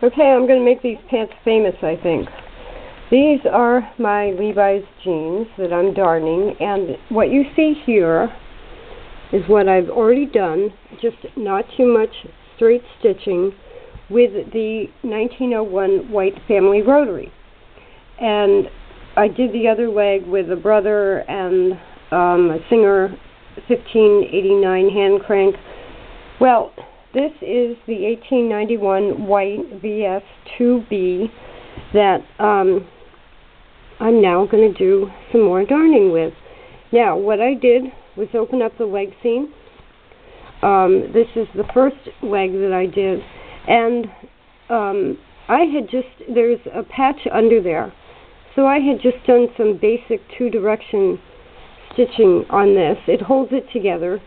Okay, I'm going to make these pants famous, I think. These are my Levi's jeans that I'm darning, and what you see here is what I've already done, just not too much straight stitching with the 1901 White family rotary. And I did the other leg with a brother and a Singer 1589 hand crank. Well, this is the 1891 White VS IIb that I'm now going to do some more darning with. Now, what I did was open up the leg seam. This is the first leg that I did, and there's a patch under there, so I had just done some basic two-direction stitching on this. It holds it together,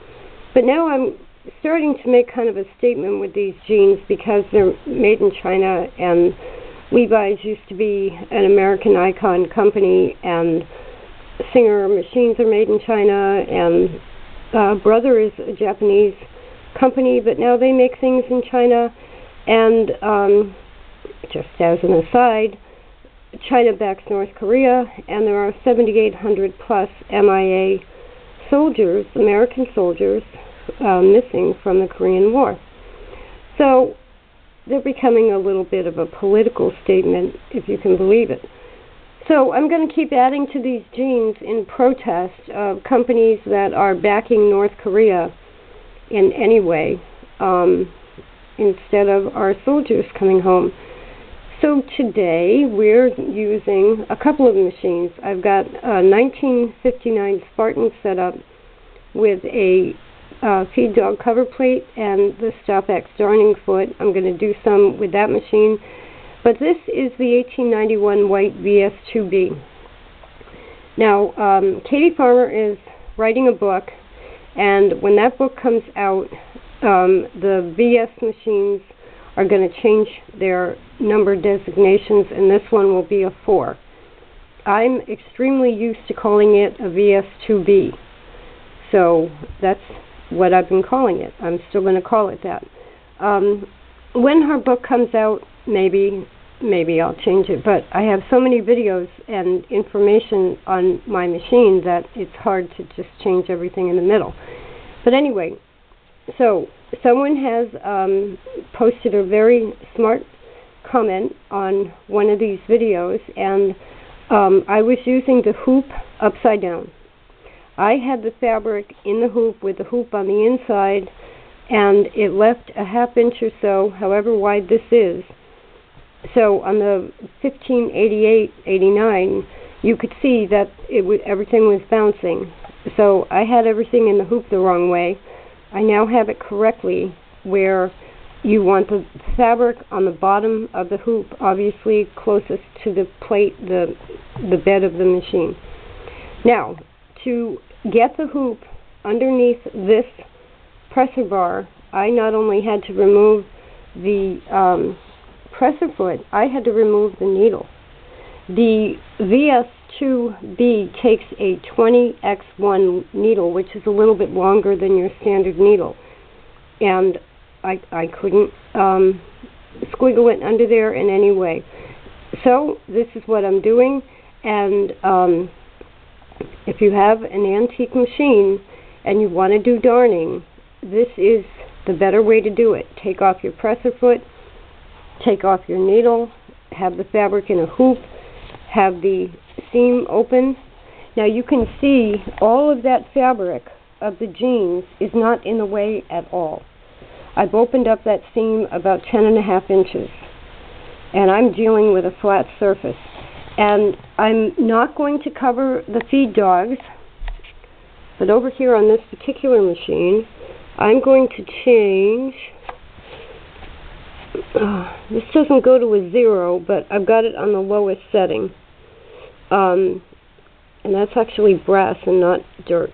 but now I'm starting to make kind of a statement with these jeans because they're made in China, and Levi's used to be an American icon company, and Singer machines are made in China, and Brother is a Japanese company, but now they make things in China. And just as an aside, China backs North Korea, and there are 7,800 plus MIA soldiers, American soldiers, missing from the Korean War. So they're becoming a little bit of a political statement, if you can believe it. So I'm going to keep adding to these jeans in protest of companies that are backing North Korea in any way, instead of our soldiers coming home. So today we're using a couple of machines. I've got a 1959 Spartan set up with a feed dog cover plate and the StopX darning foot. I'm going to do some with that machine. But this is the 1891 White VS IIb. Now, Katie Farmer is writing a book, and when that book comes out, the VS machines are going to change their number designations, and this one will be a 4. I'm extremely used to calling it a VS IIb, so that's what I've been calling it. I'm still going to call it that. When her book comes out, maybe I'll change it, but I have so many videos and information on my machine that it's hard to just change everything in the middle. But anyway, so someone has posted a very smart comment on one of these videos, and I was using the hoop upside down. I had the fabric in the hoop with the hoop on the inside, and it left a ½ inch or so, however wide this is. So on the 1588-89, you could see that everything was bouncing. So I had everything in the hoop the wrong way. I now have it correctly, where you want the fabric on the bottom of the hoop, obviously closest to the plate, the bed of the machine. Now, to get the hoop underneath this presser bar, I not only had to remove the presser foot, I had to remove the needle. The VS IIb takes a 20x1 needle, which is a little bit longer than your standard needle, and I couldn't squiggle it under there in any way. So this is what I'm doing, and if you have an antique machine and you want to do darning, this is the better way to do it. Take off your presser foot, take off your needle, have the fabric in a hoop, have the seam open. Now you can see all of that fabric of the jeans is not in the way at all. I've opened up that seam about 10.5 inches, and I'm dealing with a flat surface. And I'm not going to cover the feed dogs, but over here on this particular machine, I'm going to change. This doesn't go to a 0, but I've got it on the lowest setting. And that's actually brass and not dirt.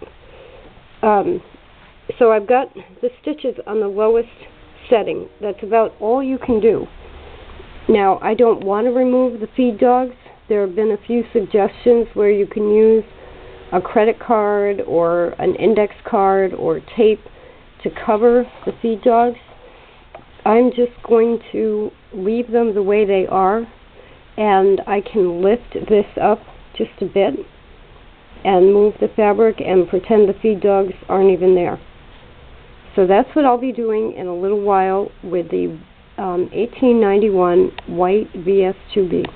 So I've got the stitches on the lowest setting. That's about all you can do. Now, I don't want to remove the feed dogs. There have been a few suggestions where you can use a credit card or an index card or tape to cover the feed dogs. I'm just going to leave them the way they are, and I can lift this up just a bit and move the fabric and pretend the feed dogs aren't even there. So that's what I'll be doing in a little while with the 1891 White VS IIb.